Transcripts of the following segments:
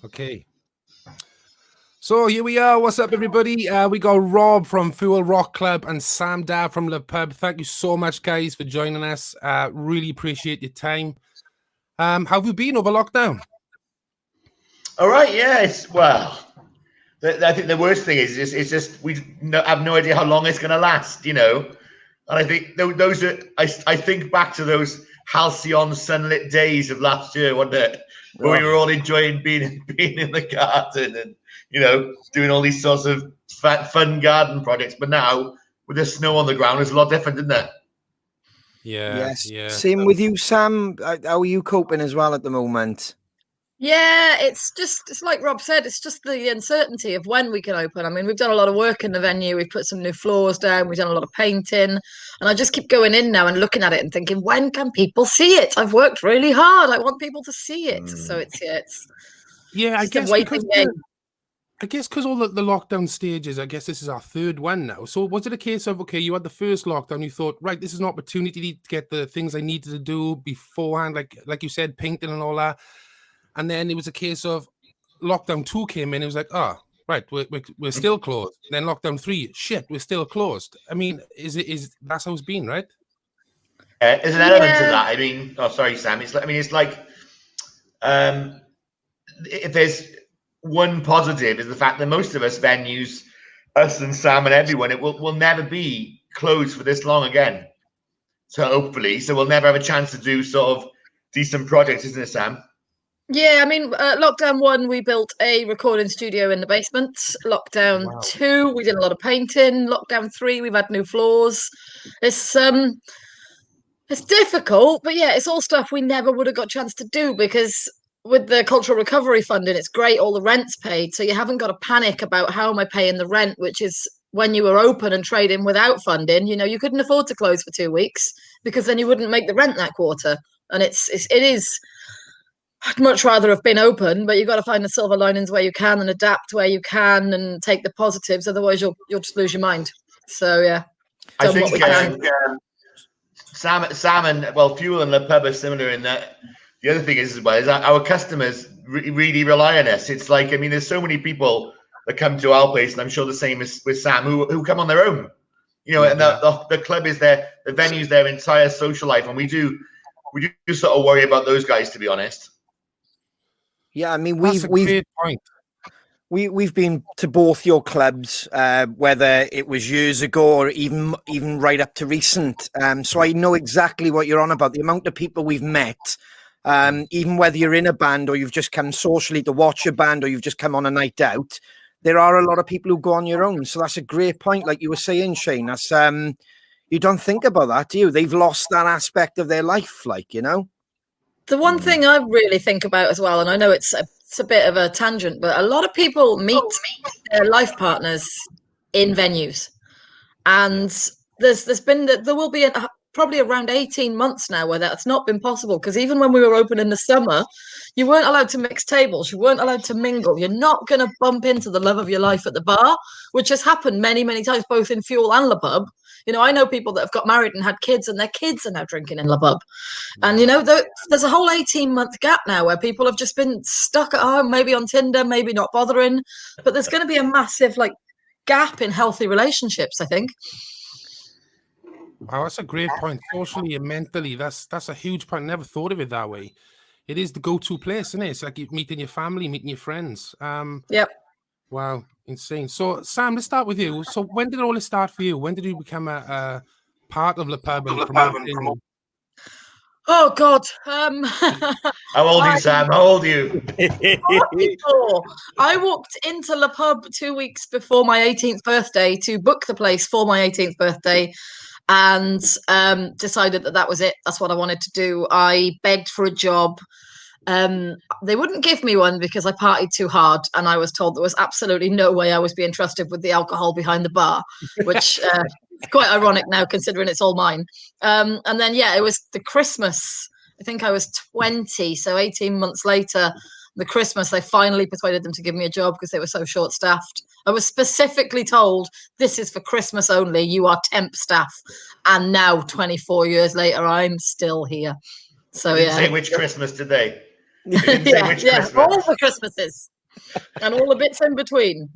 Okay. So here we are. What's up, everybody? We got Rob from Fuel Rock Club and Sam Dabb from LePUB. Thank you so much, guys, for joining us. Really appreciate your time. How have you been over lockdown? All right, yeah. I think the worst thing is it's just we have no idea how long it's going to last, And I think those are. I think back to those halcyon sunlit days of last year, wasn't it? Where we were all enjoying being in the garden and doing all these sorts of fun garden projects. But now with the snow on the ground, it's a lot different, isn't it? Yeah. Same with you, Sam. How are you coping as well at the moment? Yeah, it's like Rob said, it's just the uncertainty of when we can open. I mean, we've done a lot of work in the venue. We've put some new floors down. We've done a lot of painting. And I just keep going in now and looking at it and thinking, when can people see it? I've worked really hard. I want people to see it. So it's I guess waiting game. I guess because all the lockdown stages, I guess this is our third one now. So was it a case of, okay, you had the first lockdown, you thought, right, this is an opportunity to get the things I needed to do beforehand, like you said, painting and all that. And then it was a case of lockdown 2 came in. It was like, right, we're still closed. Then lockdown 3, shit, we're still closed. I mean, that's how it's been, right? There's an element to that. I mean, sorry, Sam. It's like if there's one positive is the fact that most of us venues, us and Sam and everyone, it will never be closed for this long again. So hopefully, we'll never have a chance to do sort of decent projects, isn't it, Sam? Yeah, I mean, lockdown 1, we built a recording studio in the basement. Lockdown 2, we did a lot of painting. Lockdown 3, we've had new floors. It's difficult, but yeah, it's all stuff we never would have got a chance to do because with the cultural recovery funding, it's great, all the rent's paid. So you haven't got to panic about how am I paying the rent, which is when you were open and trading without funding, you couldn't afford to close for 2 weeks because then you wouldn't make the rent that quarter. And it is, I'd much rather have been open, but you've got to find the silver linings where you can and adapt where you can and take the positives. Otherwise, you'll just lose your mind. So yeah, I think Sam and Fuel and LePUB are similar in that. The other thing is that our customers really rely on us. It's like, I mean, there's so many people that come to our place, and I'm sure the same is with Sam, who come on their own. And the club is the venue's their entire social life, and we do sort of worry about those guys, to be honest. Yeah, I mean, That's a great point. We've been to both your clubs, whether it was years ago or even right up to recent. So I know exactly what you're on about. The amount of people we've met, even whether you're in a band or you've just come socially to watch a band or you've just come on a night out, there are a lot of people who go on your own. So that's a great point, like you were saying, Shane. That's you don't think about that, do you? They've lost that aspect of their life, The one thing I really think about as well, and I know it's a bit of a tangent, but a lot of people meet their life partners in venues, and there will be probably around 18 months now where that's not been possible, because even when we were open in the summer, you weren't allowed to mix tables, you weren't allowed to mingle. You're not going to bump into the love of your life at the bar, which has happened many, many times, both in Fuel and LePUB. I know people that have got married and had kids, and their kids are now drinking in LePUB. And, there's a whole 18-month gap now where people have just been stuck at home, maybe on Tinder, maybe not bothering. But there's going to be a massive, gap in healthy relationships, I think. Wow, that's a great point. Socially and mentally, that's a huge point. Never thought of it that way. It is the go-to place, isn't it? It's like meeting your family, meeting your friends. Yep. Wow, insane. So, Sam, let's start with you. So, when did all this start for you? When did you become a part of LePUB and promoting? Oh God! How old are you, Sam? How old are you? 44. I walked into LePUB 2 weeks before my 18th birthday to book the place for my 18th birthday, and decided that was it. That's what I wanted to do. I begged for a job. They wouldn't give me one because I partied too hard, and I was told there was absolutely no way I was being trusted with the alcohol behind the bar, which is quite ironic now considering it's all mine. And then, it was the Christmas. I think I was 20, so 18 months later, the Christmas, they finally persuaded them to give me a job because they were so short-staffed. I was specifically told, this is for Christmas only, you are temp staff. And now, 24 years later, I'm still here. So, Say which Christmas did they? All the Christmases. and all the bits in between.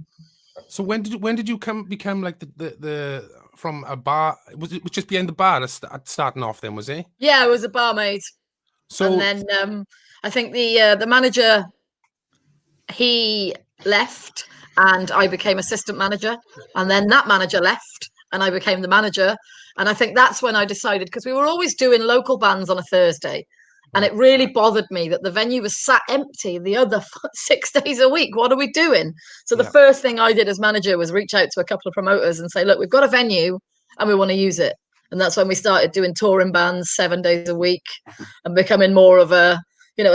So when did you become like the from a bar? Was it just behind the bar starting off? Then was it? Yeah, I was a barmaid, So and then I think the manager, he left, and I became assistant manager, and then that manager left, and I became the manager. And I think that's when I decided, because we were always doing local bands on a Thursday, and it really bothered me that the venue was sat empty the other 6 days a week. What are we doing? So the first thing I did as manager was reach out to a couple of promoters and say, look, we've got a venue and we want to use it. And that's when we started doing touring bands 7 days a week and becoming more of a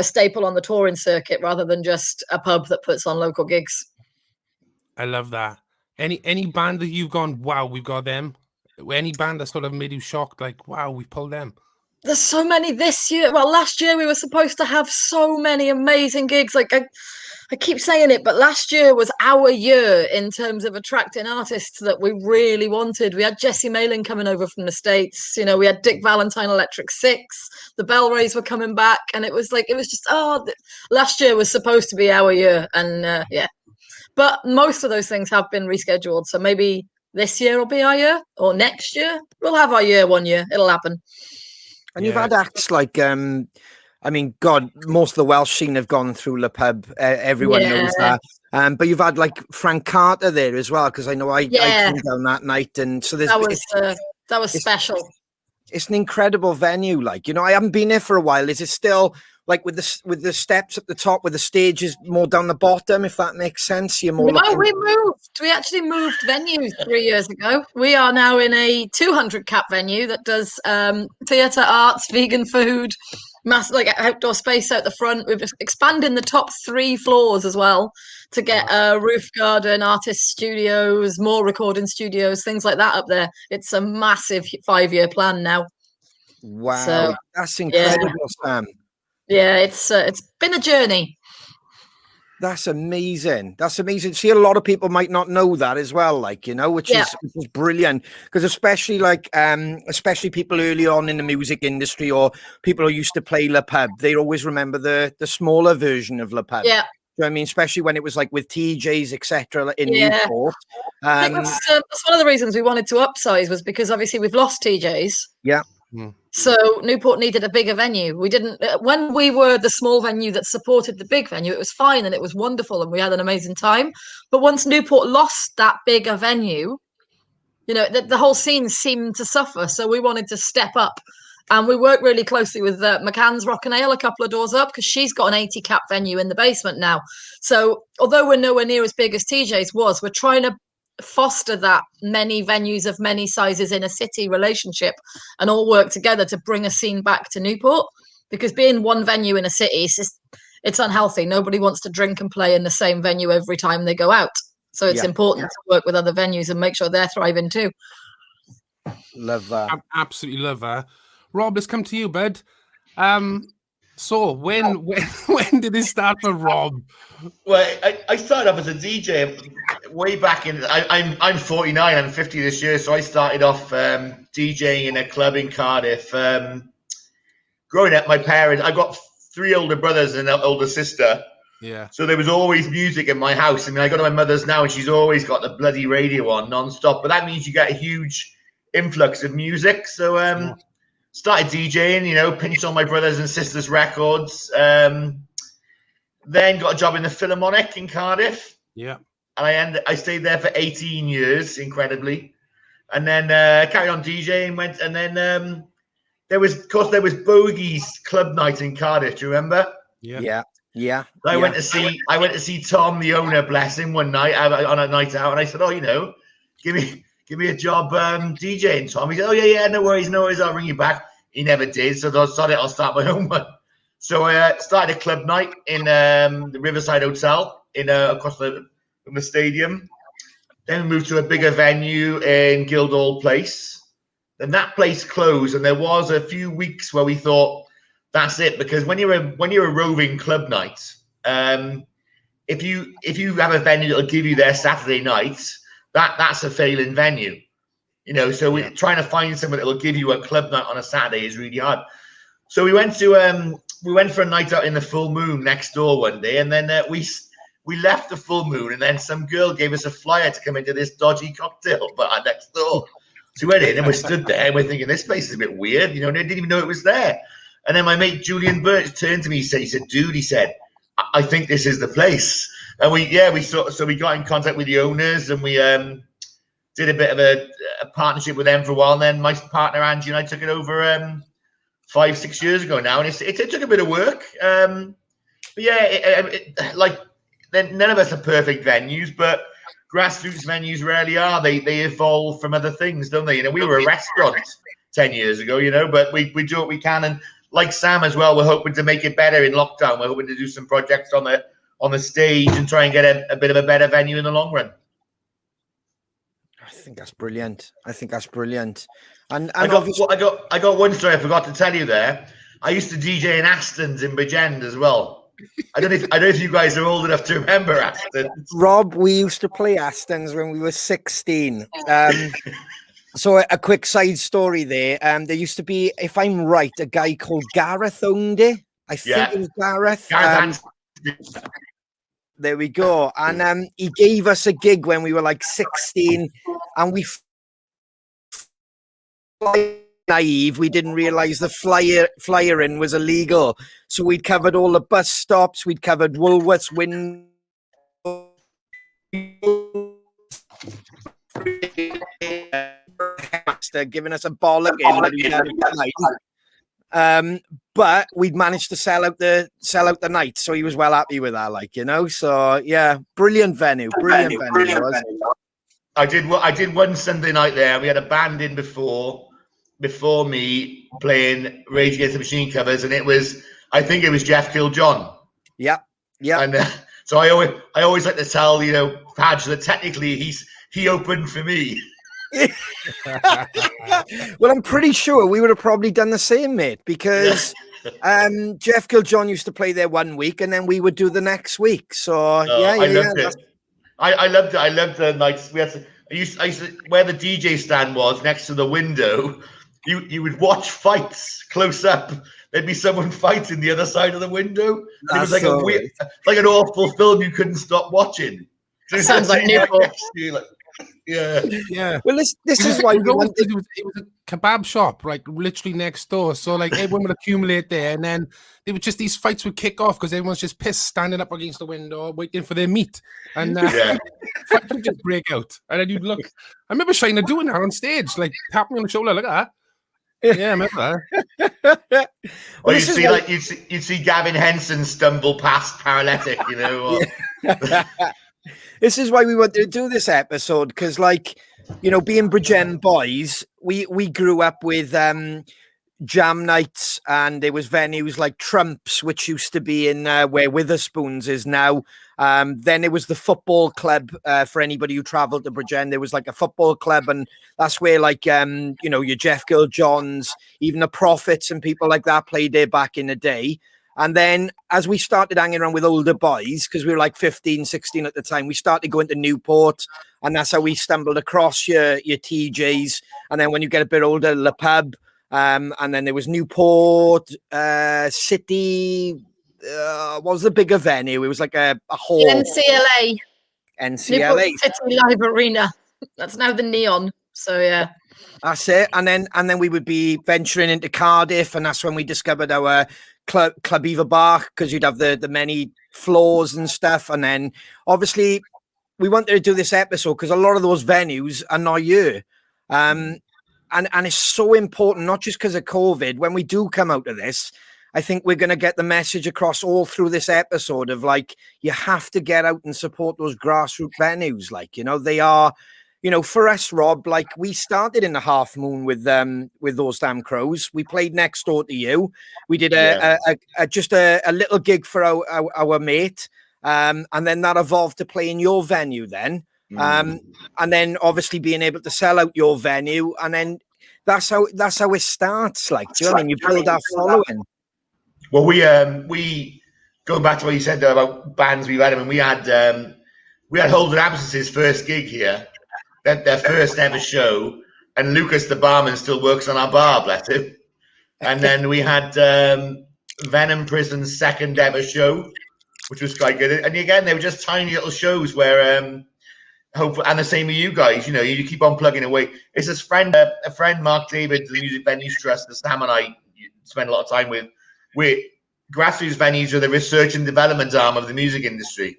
staple on the touring circuit rather than just a pub that puts on local gigs. I love that. Any band that you've gone, wow, we've got them? Any band that sort of made you shocked, like, wow, we've pulled them? There's so many this year. Well, last year we were supposed to have so many amazing gigs. Like I keep saying it, but last year was our year in terms of attracting artists that we really wanted. We had Jesse Malin coming over from the States. We had Dick Valentine, Electric Six. The Bell Rays were coming back, and it was just last year was supposed to be our year, and yeah. But most of those things have been rescheduled, so maybe this year will be our year, or next year we'll have our year. 1 year, it'll happen. And you've had acts like, God, most of the Welsh scene have gone through LePUB. Everyone knows that. But you've had like Frank Carter there as well, because I know I came down that night, and so that was special. It's an incredible venue. Like, I haven't been there for a while. Is it still like with the steps at the top, with the stages more down the bottom, if that makes sense? You're more. No, we moved. We actually moved venues 3 years ago. We are now in a 200 cap venue that does theatre, arts, vegan food, outdoor space out the front. We've expanded the top 3 floors as well to get a roof garden, artist studios, more recording studios, things like that up there. It's a massive 5-year plan now. Wow, so, that's incredible, Sam. Yeah, it's been a journey. That's amazing. That's amazing. See, a lot of people might not know that as well, which is brilliant. Because especially people early on in the music industry or people who used to play LePUB, they always remember the smaller version of LePUB. Yeah. You know what I mean? Especially when it was like with TJs, etc. in Newport. I think that's one of the reasons we wanted to upsize, was because obviously we've lost TJs. Yeah. So Newport needed a bigger venue. We didn't, when we were the small venue that supported the big venue, it was fine and it was wonderful and we had an amazing time. But once Newport lost that bigger venue, the whole scene seemed to suffer. So we wanted to step up, and we worked really closely with McCann's Rock and Ale a couple of doors up, because she's got an 80 cap venue in the basement now. So although we're nowhere near as big as TJ's was, we're trying to foster that many venues of many sizes in a city relationship and all work together to bring a scene back to Newport, because being one venue in a city, it's unhealthy. Nobody wants to drink and play in the same venue every time they go out. So it's important to work with other venues and make sure they're thriving too. Love that. I absolutely love that. Rob, let's come to you, bud. So when did this start for Rob? Well, I started off as a DJ way back in. I'm 49. I'm 50 this year, so I started off DJing in a club in Cardiff. Growing up, my parents. I've got 3 older brothers and an older sister. Yeah. So there was always music in my house. I mean, I go to my mother's now, and she's always got the bloody radio on non-stop. But that means you get a huge influx of music. So started DJing, pinched on my brothers and sisters' records. Then got a job in the Philharmonic in Cardiff. Yeah. And I stayed there for 18 years, incredibly. And then carried on DJing, and then there was Bogey's club night in Cardiff. Do you remember? Yeah. I went to see Tom, the owner, bless him, one night on a night out, and I said, give me a job DJing, Tom. He said, yeah, no worries, I'll ring you back. He never did, so I decided I'll start my own one. So I started a club night in the Riverside Hotel across from the stadium. Then we moved to a bigger venue in Guildhall Place. Then that place closed, and there was a few weeks where we thought, that's it, because when you're a roving club night, if you have a venue that'll give you their Saturday nights, that's a failing venue, So we're trying to find someone that'll give you a club night on a Saturday is really hard. So we went for a night out in the full moon next door one day, and then we we left the full moon, and then some girl gave us a flyer to come into this dodgy cocktail bar next door. So we went in and we stood there and we're thinking, this place is a bit weird, and I didn't even know it was there. And then my mate Julian Birch turned to me, he said, dude, he said, I think this is the place. And we got in contact with the owners, and we did a bit of a partnership with them for a while. And then my partner Angie and I took it over 5-6 years ago now, and it took a bit of work. But yeah, none of us are perfect venues, but grassroots venues rarely are. They evolve from other things, don't they? We were a restaurant 10 years ago, but we do what we can. And like Sam as well, we're hoping to make it better in lockdown. We're hoping to do some projects on the stage and try and get a bit of a better venue in the long run. I think that's brilliant. And I got one story I forgot to tell you there. I used to DJ in Aston's in Bridgend as well. I don't know if you guys are old enough to remember Aston. Rob, we used to play Aston's when we were 16. So a quick side story there. There used to be, if I'm right, a guy called Gareth owned it. I think it was Gareth. There we go. And he gave us a gig when we were like 16, and we naive, we didn't realize the flyering was illegal. So we'd covered all the bus stops, we'd covered Woolworths windows, giving us a bollocking. But we'd managed to sell out the night, so he was well happy with that, So yeah, brilliant venue. I did one Sunday night there. We had a band in before me playing Rage Against the Machine covers, and I think it was Jeff Killed John. Yeah. And so I always like to tell Padge that technically he opened for me. Well, I'm pretty sure we would have probably done the same, mate, because Jeff Killed John used to play there one week, and then we would do the next week. So I loved it. I loved it. I loved the nights. I used to, where the DJ stand was next to the window. You would watch fights close up. There'd be someone fighting the other side of the window. It was like like an awful film you couldn't stop watching. So sounds like Newport. Yeah. Well, this is why it was a kebab shop, like literally next door. So like everyone would accumulate there, and then they would just these fights would kick off because everyone's just pissed, standing up against the window, waiting for their meat, and fights would just break out. And then you'd look. I remember Shiner doing that on stage, like tap me on the shoulder, look at that. Yeah, I remember that. Or you'd see Gavin Henson stumble past paralytic, This is why we wanted to do this episode, because being Bridgend boys, we grew up with jam nights, and there was venues like Trumps, which used to be in where Witherspoons is now. Then it was the football club. For anybody who travelled to Bridgend, there was like a football club, and that's where your Jeff Killed Johns, even the Prophets and people like that played there back in the day. And then as we started hanging around with older boys, because we were like 15, 16 at the time, we started going to Newport, and that's how we stumbled across your TJs. And then when you get a bit older, LePUB, and then there was Newport, City. What was the bigger venue? It was like a hall. NCLA. NCLA. Newport City Live Arena. That's now the Neon. So yeah. That's it. And then we would be venturing into Cardiff, and that's when we discovered our Club Eva Bar, because you'd have the many floors and stuff. And then obviously we wanted to do this episode because a lot of those venues are not here. And it's so important, not just because of COVID. When we do come out of this, I think we're going to get the message across all through this episode of you have to get out and support those grassroots venues. They are, for us, Rob, we started in the Half Moon with those damn Crows. We played next door to you. We did just a little gig for our mate. And then that evolved to play in your venue then. And then obviously being able to sell out your venue. And then that's how it starts. Do you know what I mean? You build our following. Well, we going back to what you said there about bands we've had. I mean, we had Holden Absence's first gig here, their first ever show, and Lucas the barman still works on our bar, bless him. And then we had Venom Prison's second ever show, which was quite good. And again, they were just tiny little shows where hopefully, and the same with you guys. You know, you keep on plugging away. It's a friend, Mark David, the Music Venues Trust, that Sam and I spend a lot of time with. Grassroots venues are the research and development arm of the music industry.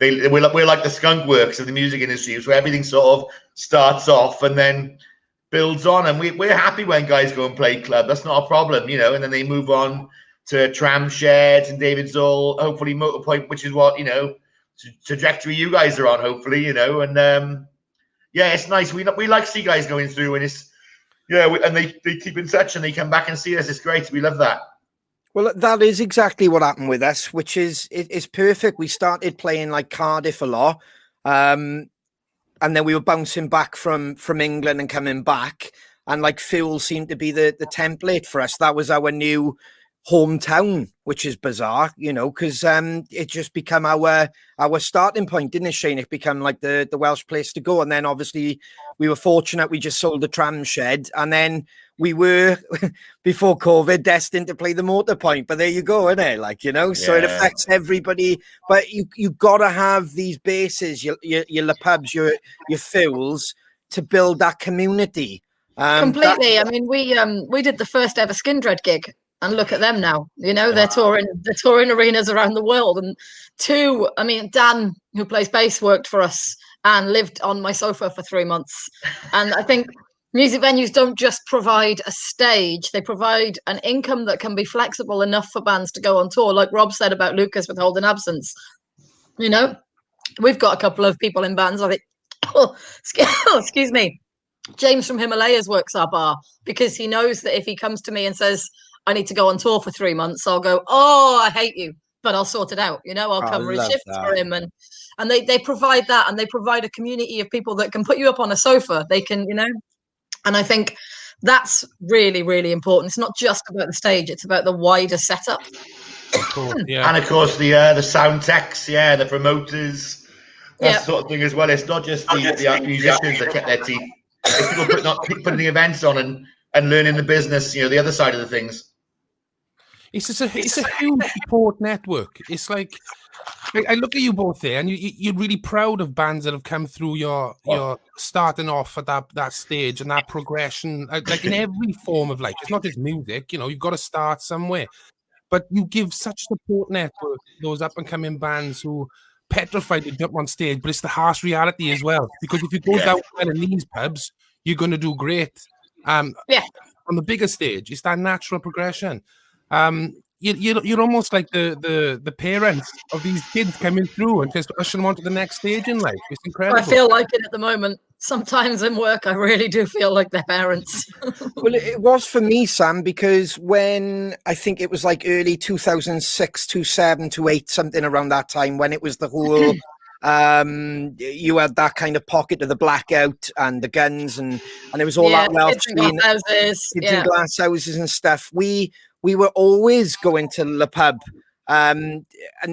We're like the skunk works of the music industry, where everything sort of starts off and then builds on. And we're happy when guys go and play club. That's not a problem, you know. And then they move on to tram sheds and David Zoll, hopefully Motorpoint, which is what, you know, trajectory you guys are on, hopefully, you know. And yeah, it's nice. We like to see guys going through, and it's and they keep in touch and they come back and see us. It's great. We love that. Well, that is exactly what happened with us, which is it's perfect. We started playing like Cardiff a lot, and then we were bouncing back from England and coming back, and like Fuel seemed to be the template for us. That was our new hometown, which is bizarre, you know, because it just became our starting point, didn't it, Shane? It became like the Welsh place to go, and then obviously we were fortunate. We just sold the tram shed, and then we were, before COVID, destined to play the Motorpoint. But there you go, isn't it? Like, you know, so it affects everybody. But you got to have these bases, your LePUBs, your Fuels, to build that community. Completely. I mean, we did the first ever Skindred gig, and look at them now. You know, they're touring arenas around the world. And Dan, who plays bass, worked for us and lived on my sofa for 3 months. And I think music venues don't just provide a stage, they provide an income that can be flexible enough for bands to go on tour. Like Rob said about Lucas with Holding Absence. You know, we've got a couple of people in bands. I think, excuse me, James from Himalayas works our bar because he knows that if he comes to me and says, I need to go on tour for 3 months, I'll go, oh, I hate you, but I'll sort it out. You know, I'll cover his shifts for him. And they provide that, and they provide a community of people that can put you up on a sofa. They can, you know, and I think that's really, really important. It's not just about the stage, it's about the wider setup. And of course the sound techs, the promoters, that sort of thing as well. It's not just the musicians that kept their teeth. It's people putting events on and learning the business, you know, the other side of the things. It's a huge support network. It's like I look at you both there, and you're really proud of bands that have come through your starting off at that stage and that progression, like in every form of life. It's not just music, you know. You've got to start somewhere, but you give such support network to those up and coming bands who petrified to jump on stage. But it's the harsh reality as well, because if you go down well in these pubs, you're going to do great. On the bigger stage, it's that natural progression. You're almost like the parents of these kids coming through and just ushering them on to the next stage in life. It's incredible. I feel like it at the moment. Sometimes in work, I really do feel like their parents. Well, it was for me, Sam, because when I think it was like early 2006, 2007, 2008, something around that time, when it was the whole you had that kind of pocket of the blackout and the guns and it was all that Welsh kids in glass houses and stuff. We were always going to LePUB and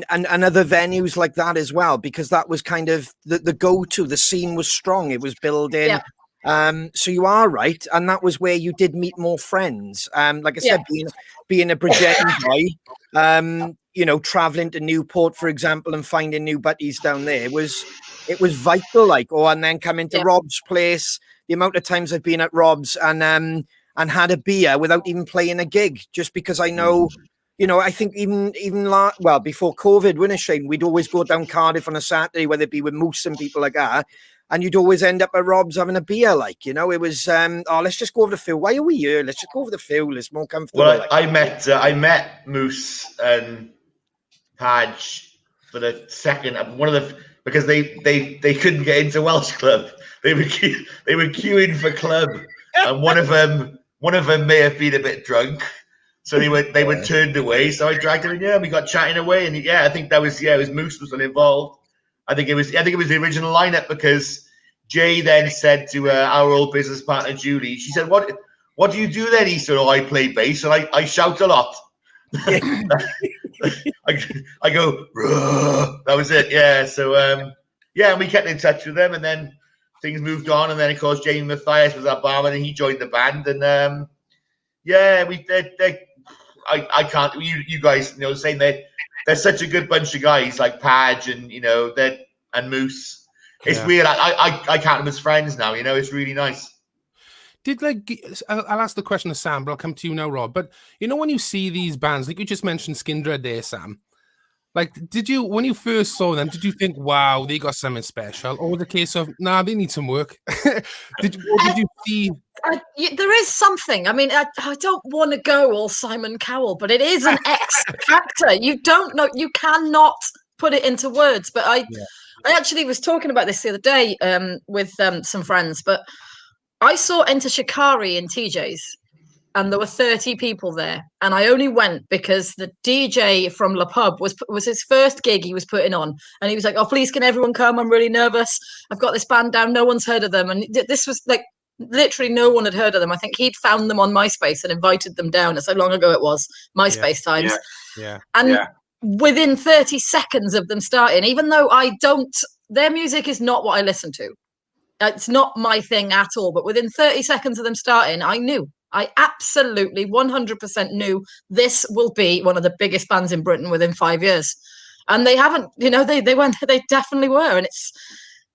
other venues like that as well, because that was kind of the go-to. The scene was strong. It was building. So you are right. And that was where you did meet more friends. Like I said, being a Bridgetton boy, you know, traveling to Newport, for example, and finding new buddies down there, it was vital. Like, and then coming to Rob's place, the amount of times I've been at Rob's and had a beer without even playing a gig, just because I know, you know, I think even before COVID, wasn't it, Shane? We'd always go down Cardiff on a Saturday, whether it be with Moose and people like that, and you'd always end up at Rob's having a beer. Like, you know, it was, let's just go over the field. Why are we here? Let's just go over the field. It's more comfortable. Well, I met Moose and Padge for the second because they couldn't get into Welsh Club. They were queuing for club, and one of them may have been a bit drunk, so they were turned away. So I dragged him in. Yeah, we got chatting away, and I think that was it was Moose was involved. I think it was the original lineup, because Jay then said to our old business partner Julie, she said, "What do you do then?" He said, "Oh, I play bass and I shout a lot." I go, "Ruh." That was it. Yeah. So and we kept in touch with them, and then things moved on, and then of course Jamie Mathias was our barman, and he joined the band, and I can't. You guys, you know, saying that they're such a good bunch of guys, like Padge and and Moose. It's Yeah. weird. I count them as friends now. It's really nice. Did I'll ask the question to Sam, but I'll come to you now, Rob. But when you see these bands, like you just mentioned Skindred there, Sam, like did you, when you first saw them, did you think, wow, they got something special? Or was it a case of, nah, they need some work? Did you see? There is something. I mean, I don't want to go all Simon Cowell, but it is an X factor. You don't know, you cannot put it into words. But I actually was talking about this the other day with some friends, but I saw Enter Shikari in TJ's, and there were 30 people there, and I only went because the DJ from LePUB was his first gig he was putting on, and he was like, "Oh, please, can everyone come? I'm really nervous. I've got this band down. No one's heard of them." And this was like literally no one had heard of them. I think he'd found them on MySpace and invited them down. It's how long ago it was, MySpace times. Yeah. And within 30 seconds of them starting, even though their music is not what I listen to. It's not my thing at all. But within 30 seconds of them starting, I absolutely 100% knew this will be one of the biggest bands in Britain within 5 years. And they haven't, they went, they definitely were. And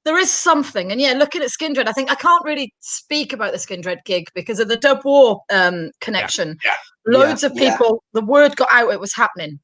there is something. And yeah, looking at Skindred, I think I can't really speak about the Skindred gig because of the Dub War connection. Loads of people, the word got out, it was happening.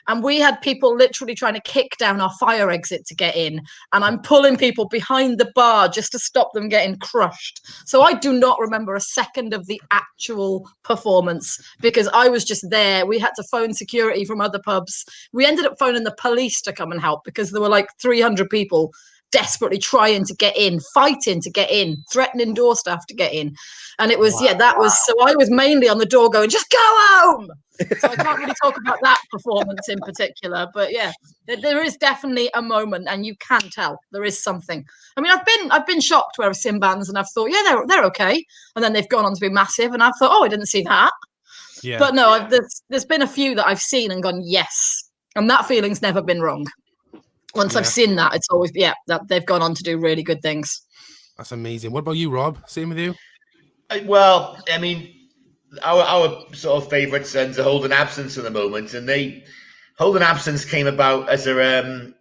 And we had people literally trying to kick down our fire exit to get in. And I'm pulling people behind the bar just to stop them getting crushed. So I do not remember a second of the actual performance because I was just there. We had to phone security from other pubs. We ended up phoning the police to come and help because there were like 300 people desperately trying to get in, fighting to get in, threatening door staff to get in. And it was, so I was mainly on the door going, just go home. So I can't really talk about that performance in particular, but yeah, there is definitely a moment, and you can tell there is something. I mean, I've been shocked where I've seen bands and I've thought, yeah, they're okay, and then they've gone on to be massive, and I've thought, oh, I didn't see that. Yeah. But no, there's been a few that I've seen and gone, yes, and that feeling's never been wrong. Once I've seen that, it's always that they've gone on to do really good things. That's amazing. What about you, Rob? Same with you? Well, I mean, our sort of favourite sons are Holding Absence at the moment, and Holding Absence came about as there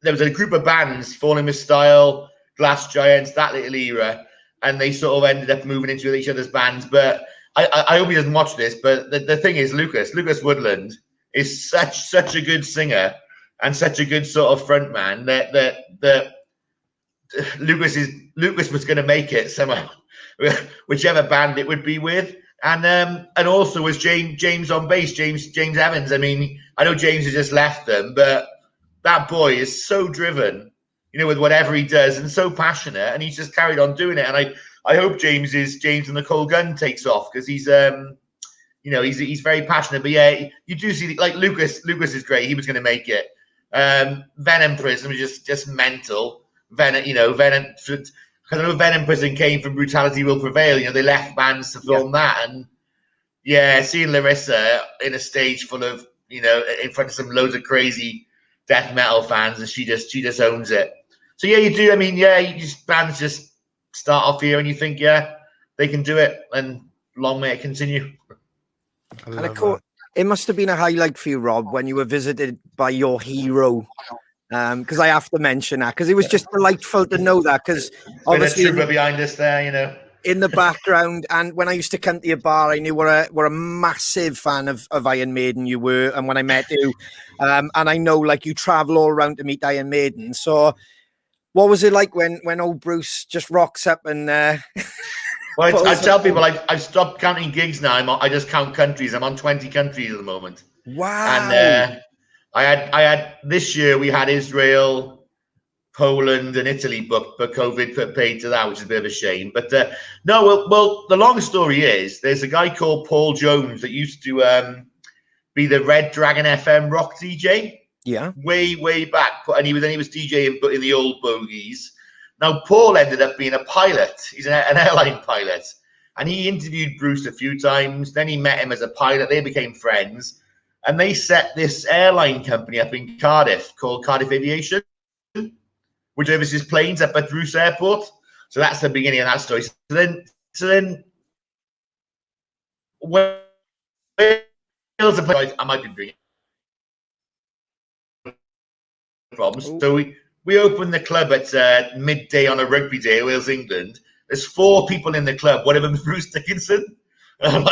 was a group of bands, Falling with Style, Glass Giants, that little era, and they sort of ended up moving into each other's bands. But I hope he doesn't watch this. But the thing is, Lucas Woodland is such a good singer and such a good sort of front man that Lucas was going to make it somehow, whichever band it would be with. And also was James on bass, James Evans. I mean, I know James has just left them, but that boy is so driven, with whatever he does, and so passionate, and he's just carried on doing it. And I hope James and the Cold Gun takes off because he's he's very passionate. But yeah, you do see like Lucas is great. He was going to make it. Venom Prison was just mental. Venom. I know Venom Prison came from Brutality Will Prevail. They left bands to film that, and seeing Larissa in a stage full of in front of some loads of crazy death metal fans, and she just owns it. So yeah, you do. I mean, bands just start off here, and you think, they can do it, and long may it continue. And of course, it must have been a highlight for you, Rob, when you were visited by your hero. Because I have to mention that because it was just delightful to know that because obviously a trooper behind us there, in the background. And when I used to come to your bar, I knew we're a massive fan of Iron Maiden. You were, and when I met you, and I know like you travel all around to meet Iron Maiden. So, what was it like when old Bruce just rocks up and? Well, I tell people I've stopped counting gigs now. I just count countries. I'm on 20 countries at the moment. Wow. And I had this year we had Israel, Poland, and Italy booked, but COVID put paid to that, which is a bit of a shame. But no, well, the long story is there's a guy called Paul Jones that used to be the Red Dragon FM rock DJ. Yeah. Way back, and he was DJing, but in the old bogies. Now Paul ended up being a pilot. He's an airline pilot, and he interviewed Bruce a few times. Then he met him as a pilot. They became friends. And they set this airline company up in Cardiff called Cardiff Aviation, which services planes up at Bruce Airport. So that's the beginning of that story. So then, Wales, I might be bringing problems. So we opened the club at midday on a rugby day, Wales, England. There's 4 people in the club. One of them is Bruce Dickinson. And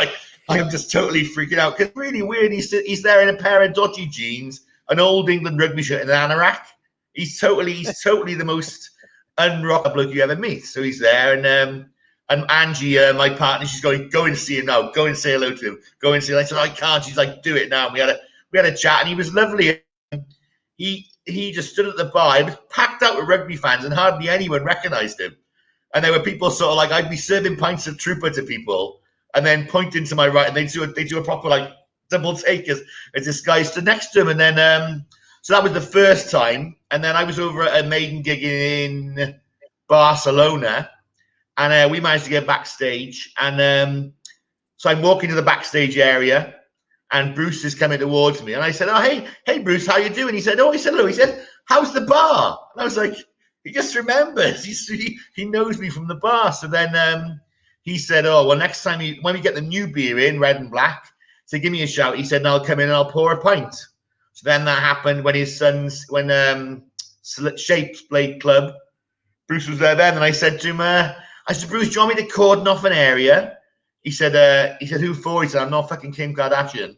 I'm just totally freaking out because really weird. He's there in a pair of dodgy jeans, an old England rugby shirt, and an anorak. He's totally the most unrock bloke you ever meet. So he's there, and Angie, my partner, she's going, go and see him now. Go and say hello to him. Go and see him. I said, I can't. She's like, do it now. And we had a chat, and he was lovely. He just stood at the bar. It was packed out with rugby fans, and hardly anyone recognised him. And there were people sort of like, I'd be serving pints of Trooper to people, and then pointing to my right, and they do a proper like double take as this guy stood next to him. And then so that was the first time. And then I was over at a maiden gig in Barcelona. And we managed to get backstage. And so I'm walking to the backstage area, and Bruce is coming towards me. And I said, oh, hey, Bruce, how you doing? He said, hello. He said, how's the bar? And I was like, he just remembers. He knows me from the bar. So then he said, oh, well, next time when we get the new beer in, red and black, so give me a shout. He said, and I'll come in and I'll pour a pint. So then that happened when Shapes played club. Bruce was there then. And I said to him, I said, Bruce, do you want me to cordon off an area? He said, who for? He said, I'm not fucking Kim Kardashian.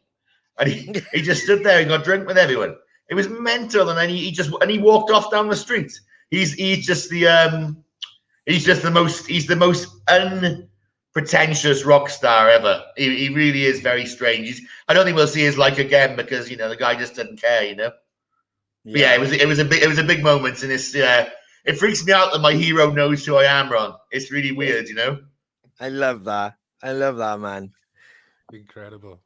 And he just stood there and got drunk with everyone. It was mental. And then he walked off down the street. He's the most unpretentious rock star ever. He really is very strange. I don't think we'll see his like again because the guy just doesn't care. But yeah, it was a big moment, and it's it freaks me out that my hero knows who I am, Ron. It's really weird, I love that. Man. Incredible.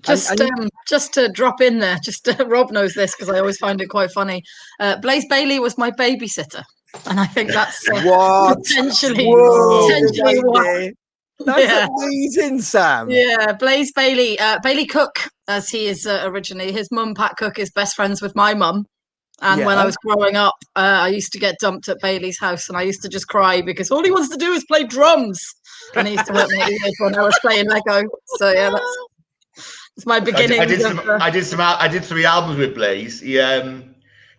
Just to drop in there, Rob knows this because I always find it quite funny. Blaze Bailey was my babysitter, and I think that's potentially why. That's amazing, Sam. Yeah, Blaze Bailey, Bailey Cook, as he is originally. His mum, Pat Cook, is best friends with my mum. And when I was growing up, I used to get dumped at Bailey's house, and I used to just cry because all he wants to do is play drums. And he used to hurt my ears when I was playing Lego. So yeah, that's my beginning. I did 3 albums with Blaze. He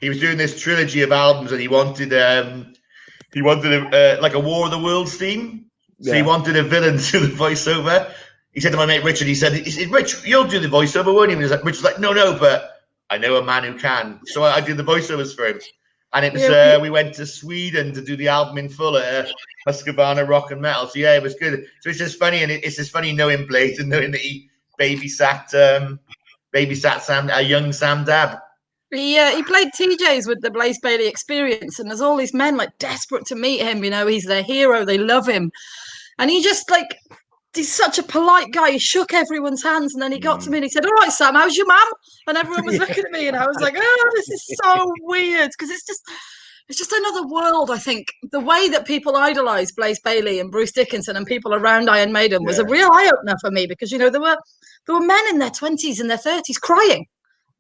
was doing this trilogy of albums, and he wanted like a War of the Worlds theme. So he wanted a villain to the voiceover. He said to my mate Richard, he said, Rich, you'll do the voiceover, won't you? And Richard was like, no, but I know a man who can. So I did the voiceovers for him. And it was we went to Sweden to do the album in full at Husqvarna Rock and Metal. So yeah, it was good. So it's just funny, and it's just funny knowing Blaze and knowing that he babysat young Sam Dabb. He played TJs with the Blaze Bailey Experience, and there's all these men like desperate to meet him. He's their hero. They love him, and he just he's such a polite guy. He shook everyone's hands, and then he got to me and he said, all right, Sam, how's your mum? And everyone was looking at me, and I was like, oh, this is so weird, because it's just another world. I think the way that people idolize Blaze Bailey and Bruce Dickinson and people around Iron Maiden was a real eye-opener for me, because there were men in their 20s and their 30s crying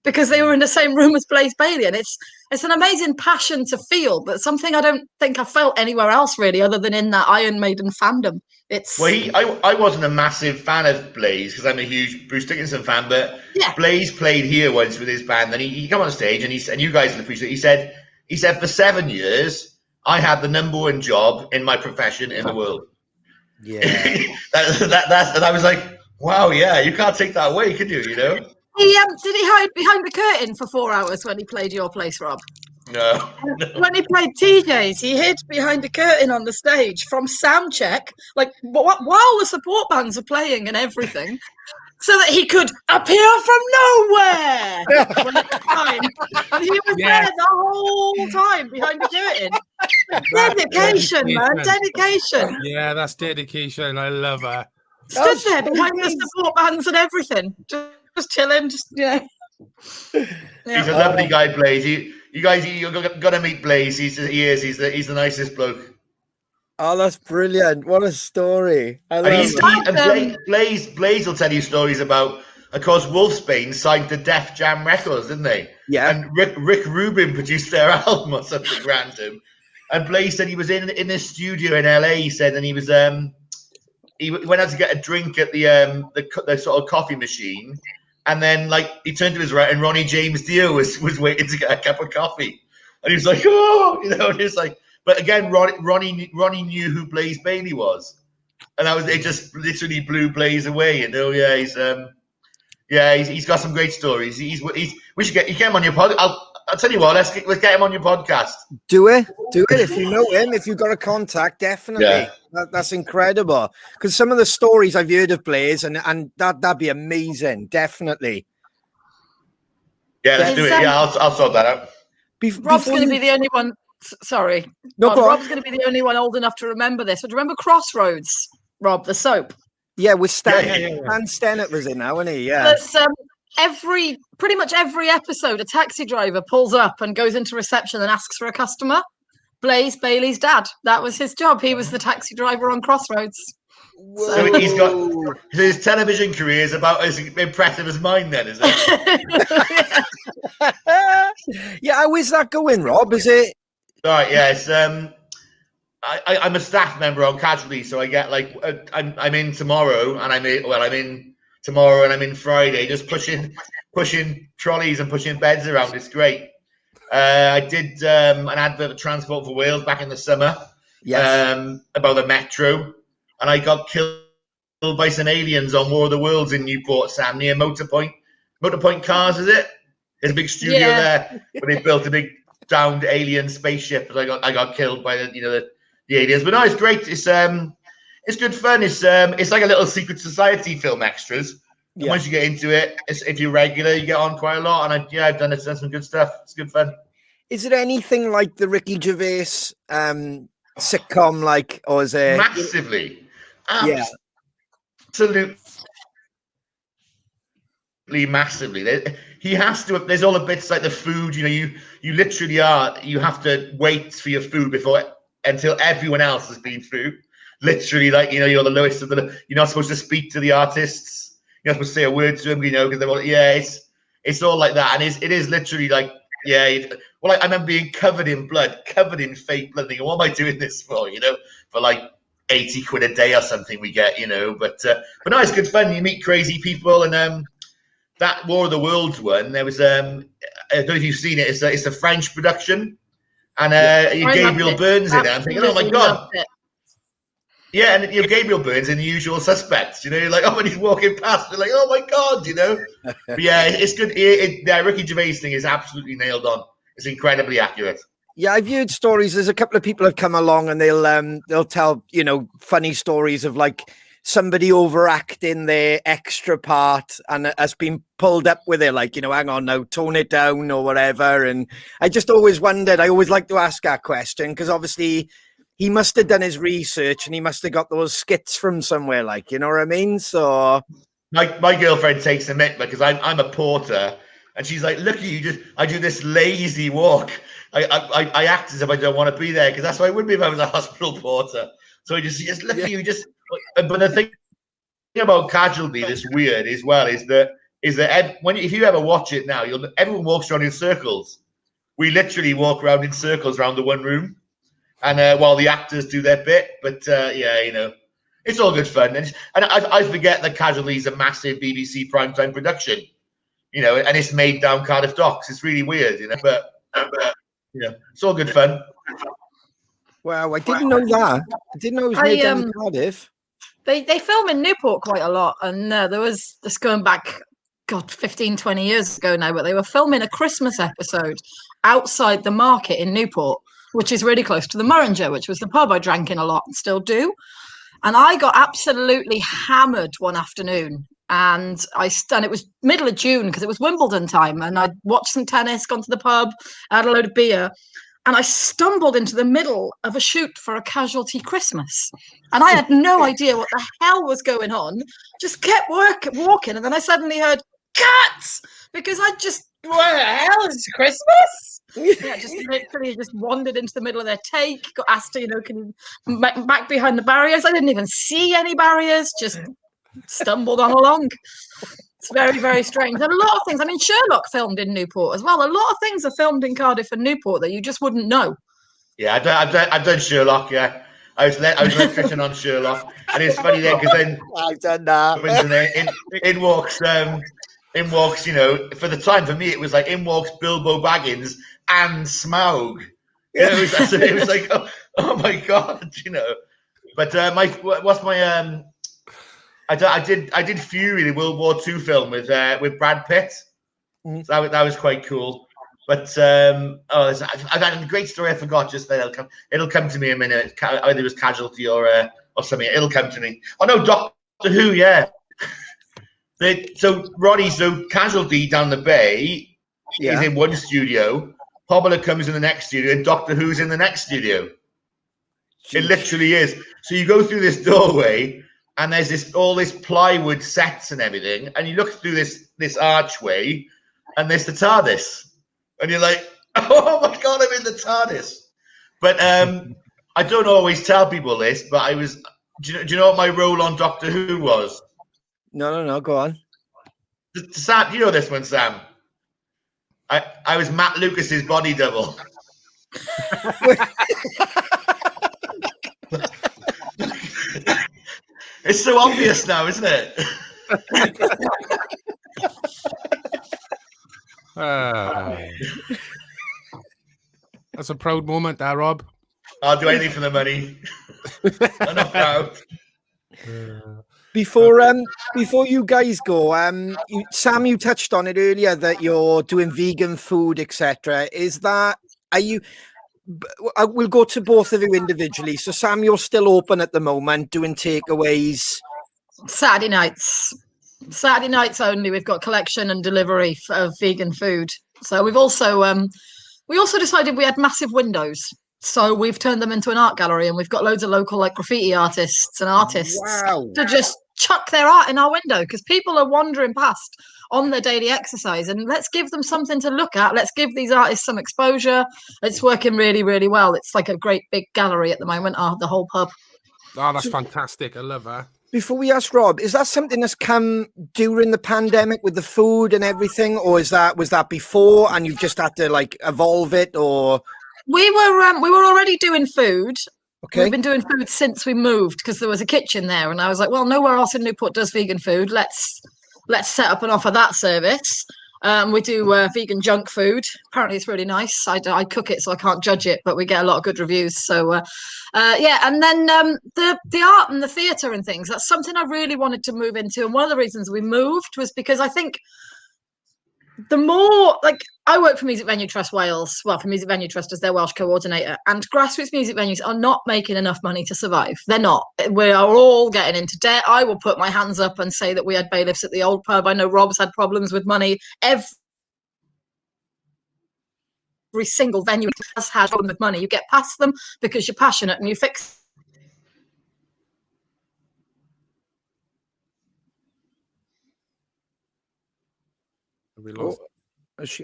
because they were in the same room as Blaze Bailey. And it's an amazing passion to feel, but something I don't think I felt anywhere else really, other than in that Iron Maiden fandom. I wasn't a massive fan of Blaze because I'm a huge Bruce Dickinson fan, but Blaze played here once with his band, and he came on stage and you guys will appreciate it. He said for 7 years I had the #1 job in my profession in the world. Yeah. And I was like, wow, yeah, you can't take that away, could you? Did he hide behind the curtain for 4 hours when he played your place, Rob? No. When he played TJ's, he hid behind the curtain on the stage from sound check, while the support bands are playing and everything, so that he could appear from nowhere. And he was there the whole time behind the curtain. Dedication, man, dedication. Yeah, that's dedication. I love her. Stood there behind the support bands and everything, just chilling, He's a lovely guy, Blaze. You guys, you're gonna meet Blaze. He's the nicest bloke. Oh, that's brilliant! What a story! I love it. Blaze will tell you stories about. Of course, Wolfsbane signed to Def Jam Records, didn't they? Yeah. And Rick Rubin produced their album or something random. And Blaze said he was in the studio in LA. He said, and he was he went out to get a drink at the sort of coffee machine. And then like he turned to his right, and Ronnie James Dio was waiting to get a cup of coffee, and he was like, oh, you know, just like. But again, Ronnie knew who Blaze Bailey was, and that was it. Just literally blew Blaze away. You know, he's got some great stories. We should get him on your pod. I'll tell you what. Let's get him on your podcast. Do it if you know him. If you've got a contact, definitely. Yeah. That's incredible. Because some of the stories I've heard of Blaze, and that'd be amazing. Definitely. Yeah, let's do it. Yeah, I'll sort that out. Rob's going to be the only one. Sorry, no, Rob's going to be the only one old enough to remember this. But do you remember Crossroads, Rob, the soap? Yeah, with Stan. Yeah. Stan Stennett was in now, wasn't he? Yeah. Pretty much every episode, a taxi driver pulls up and goes into reception and asks for a customer. Blaze Bailey's dad. That was his job. He was the taxi driver on Crossroads. So he's got his television career is about as impressive as mine. Then is it? Yeah. How is that going, Rob? Is it? All right. Yes. I'm a staff member on Casualty, so I get like I'm in tomorrow, and I'm in tomorrow, and I'm in Friday, just pushing trolleys and pushing beds around. It's great. I did an advert for Transport for Wales back in the summer. Yes. About the metro, and I got killed by some aliens on War of the Worlds in Newport, Sam, near Motorpoint Cars. Is it? There's a big studio there where they built a big downed alien spaceship. I got killed by the aliens, but no, it's great. It's good fun. It's like a little secret society film extras. Yeah. Once you get into it, if you're regular, you get on quite a lot. And I've done some good stuff. It's good fun. Is it anything like the Ricky Gervais sitcom, like, or is it massively? Yeah, absolutely, massively. He has to. There's all the bits like the food. You literally you have to wait for your food until everyone else has been through. Literally, like, you're the lowest of the. You're not supposed to speak to the artists. You're not supposed to say a word to them, because they're all, it's all like that, and it is literally like, I remember being covered in blood, covered in fake blood, thinking, what am I doing this for? For like 80 quid a day or something we get, But no, it's good fun. You meet crazy people, and that War of the Worlds one, there was I don't know if you've seen it. It's a French production, and Gabriel Byrne's in it. I'm thinking, oh my god. Yeah, and Gabriel Byrne's in The Usual Suspects, like, when he's walking past, you're like, oh my god, But yeah, it's good. The Ricky Gervais thing is absolutely nailed on. It's incredibly accurate. Yeah, I've heard stories. There's a couple of people have come along, and they'll tell funny stories of like somebody overacting their extra part and has been pulled up with it, like, hang on now, tone it down or whatever. And I just always wondered. I always like to ask that question because obviously he must have done his research and he must have got those skits from somewhere, like, you know what I mean? So my girlfriend takes a mick because I'm a porter, and she's like, look at you, I do this lazy walk. I act as if I don't want to be there, because that's what I would be if I was a hospital porter. So I just look at you, but the thing about Casualty that's weird as well is that if you ever watch it now, everyone walks around in circles. We literally walk around in circles around the one room. And while the actors do their bit, but it's all good fun. And I forget that Casualty is a massive BBC primetime production, and it's made down Cardiff Docks. It's really weird, but it's all good fun. Wow, I didn't know that. I didn't know it was made down in Cardiff. They film in Newport quite a lot, and there was this going back, 15, 20 years ago now, but they were filming a Christmas episode outside the market in Newport, which is really close to the Murringer, which was the pub I drank in a lot and still do. And I got absolutely hammered one afternoon. And it was middle of June because it was Wimbledon time. And I watched some tennis, gone to the pub, had a load of beer. And I stumbled into the middle of a shoot for a Casualty Christmas. And I had no idea what the hell was going on. Just kept walking. And then I suddenly heard, cats! Because what the hell is Christmas? Yeah, just literally just wandered into the middle of their take, got asked to, can you back behind the barriers? I didn't even see any barriers, just stumbled on along. It's very, very strange. And a lot of things, Sherlock filmed in Newport as well. A lot of things are filmed in Cardiff and Newport that you just wouldn't know. Yeah, I've done Sherlock, yeah. I was electrician on Sherlock. And it's funny then, because then I've done that. in walks, you know, for the time, for me, it was like in walks Bilbo Baggins and Smaug. You know, it was like, oh my God, you know. But I did Fury, the World War II film with Brad Pitt. Mm-hmm. So that was quite cool. But I've got a great story I forgot just then. It'll come to me in a minute. Either it was Casualty or something. It'll come to me. Oh no, Doctor Who, yeah. So Casualty down the bay is in one studio. Popular comes in the next studio, and Doctor Who's in the next studio. Jeez. It literally is. So you go through this doorway, and there's all this plywood sets and everything, and you look through this archway, and there's the TARDIS, and you're like, oh my God, I'm in the TARDIS. But I don't always tell people this, but I was. Do you know what my role on Doctor Who was? No. Go on. Sam, you know this one, Sam. I was Matt Lucas's body double. It's so obvious now, isn't it? That's a proud moment there, Rob. I'll do anything for the money. I'm not proud. Before you guys go, Sam, you touched on it earlier that you're doing vegan food, etc. We'll go to both of you individually. So Sam, you're still open at the moment, doing takeaways. Saturday nights only. We've got collection and delivery of vegan food. So we also decided we had massive windows. So we've turned them into an art gallery, and we've got loads of local graffiti artists to just chuck their art in our window, because people are wandering past on their daily exercise, and let's give them something to look at. Let's give these artists some exposure. It's working really, really well. It's like a great big gallery at the moment, the whole pub. Oh, that's fantastic. I love that. Before we ask Rob, is that something that's come during the pandemic with the food and everything, or was that before and you've just had to like evolve it? Or we were already doing food. Okay. We've been doing food since we moved, because there was a kitchen there, and I was like, well, nowhere else in Newport does vegan food. Let's set up and offer that service. We do vegan junk food. Apparently it's really nice. I cook it, so I can't judge it, but we get a lot of good reviews. So and then the art and the theatre and things, that's something I really wanted to move into. And one of the reasons we moved was because I think the more, like, I work for Music Venue Trust Wales, well, for Music Venue Trust as their Welsh coordinator, and grassroots music venues are not making enough money to survive. They're not. We are all getting into debt. I will put my hands up and say that we had bailiffs at the old pub. I know Rob's had problems with money. Every single venue has had problems with money. You get past them because you're passionate and you fix.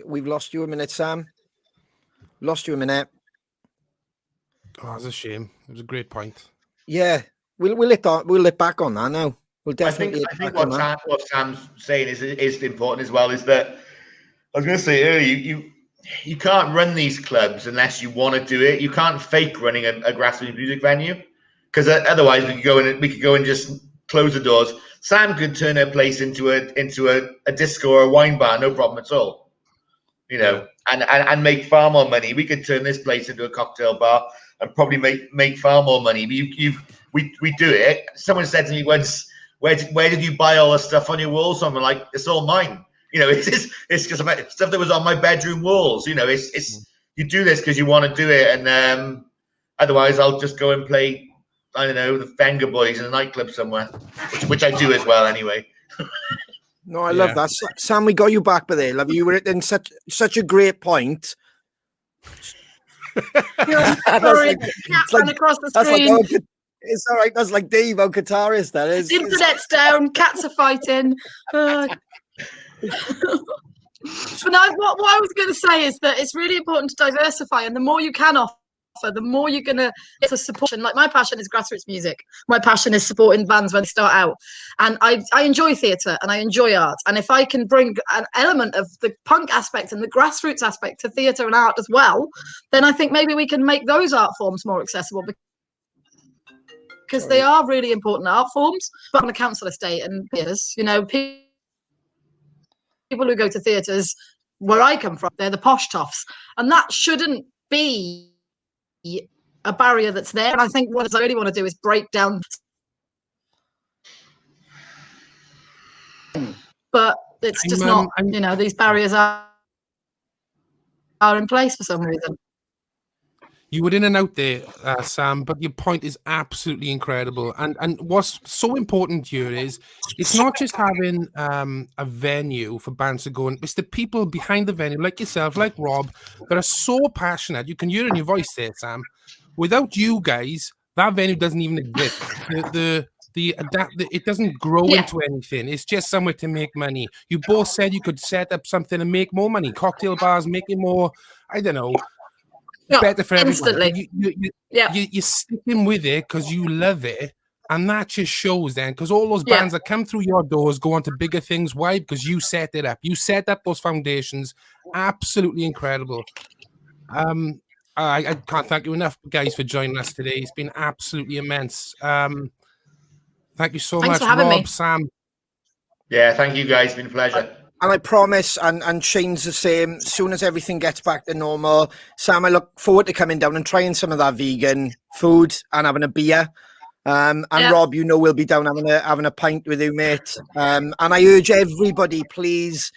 We've lost you a minute, Sam. Lost you a minute. Oh, that's a shame. It was a great point. Yeah, we'll let back on that now. We'll definitely. I think what Sam's saying is important as well. Is that I was going to say earlier, you can't run these clubs unless you want to do it. You can't fake running a grassroots music venue, because otherwise we could go and just close the doors. Sam could turn her place into a disco or a wine bar, no problem at all. You know, and make far more money. We could turn this place into a cocktail bar and probably make far more money. We do it. Someone said to me once, where did you buy all the stuff on your walls? So I'm like, it's all mine. You know, it's because stuff that was on my bedroom walls. You know, it's you do this because you want to do it, and otherwise I'll just go and play, I don't know, the Fenger Boys in a nightclub somewhere, which I do as well anyway. No, I love that. Sam, we got you back by there. Love you. Were in such a great point. Sorry, cats ran across the screen. It's all right. That's like Dave, our guitarist. That is. Internet's down. Cats are fighting. But no, what I was going to say is that it's really important to diversify, and the more you can offer, the more you're going to get a support. Like, my passion is grassroots music. My passion is supporting bands when they start out, and I enjoy theatre and I enjoy art. And if I can bring an element of the punk aspect and the grassroots aspect to theatre and art as well, then I think maybe we can make those art forms more accessible, because they are really important art forms. But on a council estate, and you know, people people who go to theatres where I come from, they're the posh toffs, and that shouldn't be a barrier that's there. And I think what I really want to do is break down, but it's just not. You know, these barriers are in place for some reason. You were in and out there, Sam, but your point is absolutely incredible. And what's so important here is it's not just having a venue for bands to go in, it's the people behind the venue, like yourself, like Rob, that are so passionate. You can hear it in your voice there, Sam. Without you guys, that venue doesn't even exist. It doesn't grow into anything. It's just somewhere to make money. You both said you could set up something and make more money. Cocktail bars, making more, I don't know, better for everyone. You're sticking with it because you love it, and that just shows then, because all those bands that come through your doors go on to bigger things. Why? Because you set it up. You set up those foundations. Absolutely incredible. I can't thank you enough, guys, for joining us today. It's been absolutely immense. Thank you so much, for having Rob, me. Sam. Yeah, thank you, guys. It's been a pleasure. And I promise, and Shane's the same, as soon as everything gets back to normal, Sam, I look forward to coming down and trying some of that vegan food and having a beer. And Rob, you know, we'll be down having a pint with you, mate. And I urge everybody, please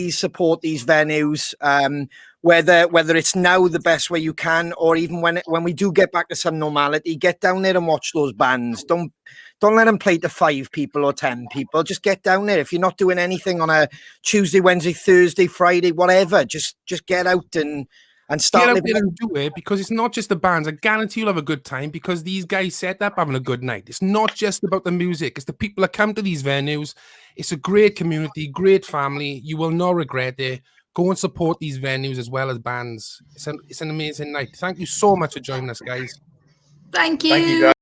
support these venues. Whether it's now the best way you can, or even when we do get back to some normality, get down there and watch those bands. Don't let them play to 5 people or 10 people. Just get down there. If you're not doing anything on a Tuesday, Wednesday, Thursday, Friday, whatever, just get out and start living. Get out there and do it, because it's not just the bands. I guarantee you'll have a good time, because these guys set up having a good night. It's not just about the music. It's the people that come to these venues. It's a great community, great family. You will not regret it. Go and support these venues as well as bands. It's an amazing night. Thank you so much for joining us, guys. Thank you. Thank you, guys.